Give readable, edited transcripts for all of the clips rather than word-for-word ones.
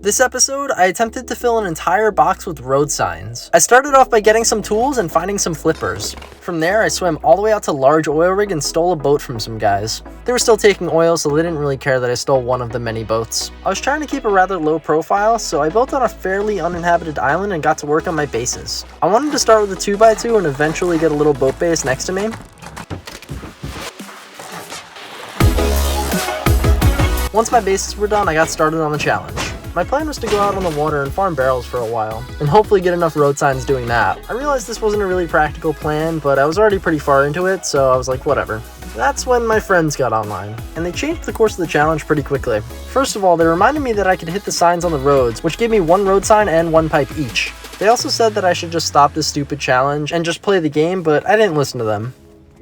This episode, I attempted to fill an entire box with road signs. I started off by getting some tools and finding some flippers. From there, I swam all the way out to large oil rig and stole a boat from some guys. They were still taking oil, so they didn't really care that I stole one of the many boats. I was trying to keep a rather low profile, so I built on a fairly uninhabited island and got to work on my bases. I wanted to start with a 2x2 and eventually get a little boat base next to me. Once my bases were done, I got started on the challenge. My plan was to go out on the water and farm barrels for a while, and hopefully get enough road signs doing that. I realized this wasn't a really practical plan, but I was already pretty far into it, so I was like, whatever. That's when my friends got online, and they changed the course of the challenge pretty quickly. First of all, they reminded me that I could hit the signs on the roads, which gave me 1 road sign and 1 pipe each. They also said that I should just stop this stupid challenge and just play the game, but I didn't listen to them.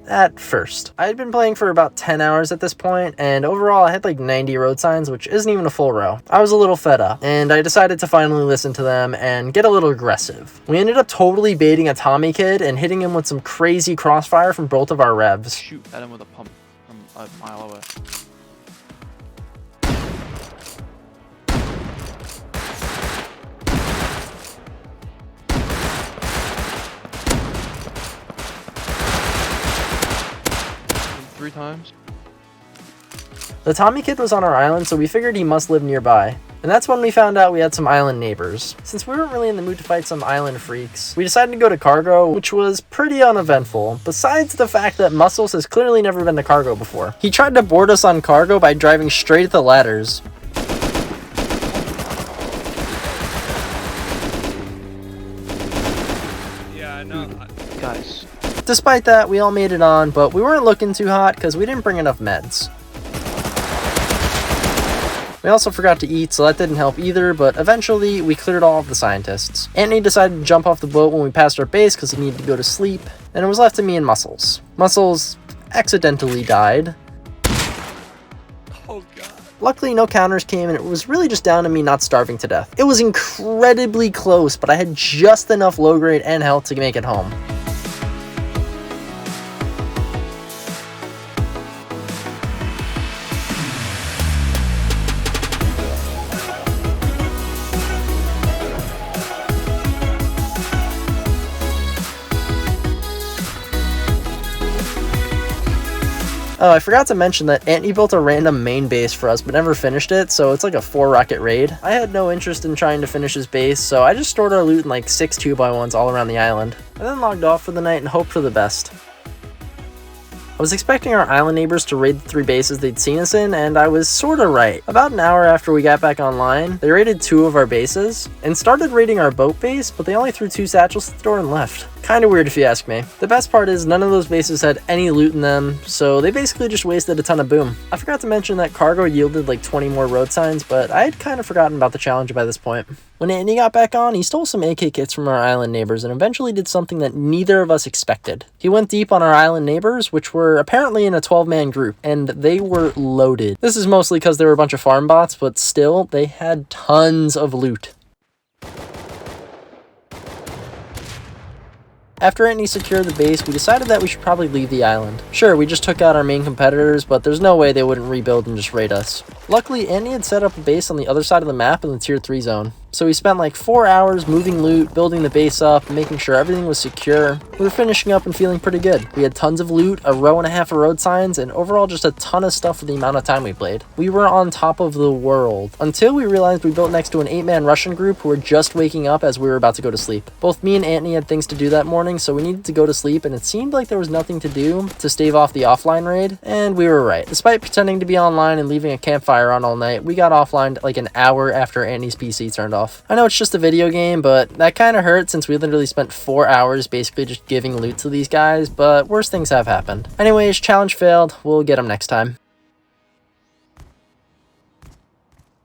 At first. I had been playing for about 10 hours at this point, and overall I had like 90 road signs, which isn't even a full row. I was a little fed up, and I decided to finally listen to them and get a little aggressive. We ended up totally baiting a Tommy kid and hitting him with some crazy crossfire from both of our revs. Shoot at him with a pump from a mile away. Three times. The Tommy kid was on our island, so we figured he must live nearby. And that's when we found out we had some island neighbors. Since we weren't really in the mood to fight some island freaks, we decided to go to cargo, which was pretty uneventful, besides the fact that Muscles has clearly never been to cargo before. He tried to board us on cargo by driving straight at the ladders. Yeah, I know. Guys. Despite that, we all made it on, but we weren't looking too hot because we didn't bring enough meds. We also forgot to eat, so that didn't help either, but eventually we cleared all of the scientists. Anthony decided to jump off the boat when we passed our base because he needed to go to sleep, and it was left to me and Muscles. Muscles accidentally died. Oh god. Luckily, no counters came, and it was really just down to me not starving to death. It was incredibly close, but I had just enough low grade and health to make it home. Oh, I forgot to mention that Anthony built a random main base for us but never finished it, so it's like a 4-rocket raid. I had no interest in trying to finish his base, so I just stored our loot in like 6 2x1s all around the island. I then logged off for the night and hoped for the best. I was expecting our island neighbors to raid the 3 bases they'd seen us in, and I was sorta right. About an hour after we got back online, they raided 2 of our bases, and started raiding our boat base, but they only threw 2 satchels at the door and left. Kinda weird if you ask me. The best part is none of those bases had any loot in them, so they basically just wasted a ton of boom. I forgot to mention that cargo yielded like 20 more road signs, but I had kinda forgotten about the challenge by this point. When Anthony got back on, he stole some AK kits from our island neighbors and eventually did something that neither of us expected. He went deep on our island neighbors, which were apparently in a 12-man group, and they were loaded. This is mostly because they were a bunch of farm bots, but still, they had tons of loot. After Anthony secured the base, we decided that we should probably leave the island. Sure, we just took out our main competitors, but there's no way they wouldn't rebuild and just raid us. Luckily, Anthony had set up a base on the other side of the map in the tier 3 zone. So we spent like 4 hours moving loot, building the base up, making sure everything was secure. We were finishing up and feeling pretty good. We had tons of loot, a row and a half of road signs, and overall just a ton of stuff for the amount of time we played. We were on top of the world, until we realized we built next to an 8-man Russian group who were just waking up as we were about to go to sleep. Both me and Anthony had things to do that morning, so we needed to go to sleep, and it seemed like there was nothing to do to stave off the offline raid, and we were right. Despite pretending to be online and leaving a campfire on all night, we got offline like an hour after Anthony's PC turned off. I know it's just a video game, but that kind of hurt since we literally spent 4 hours basically just giving loot to these guys, but worse things have happened. Anyways, challenge failed. We'll get them next time.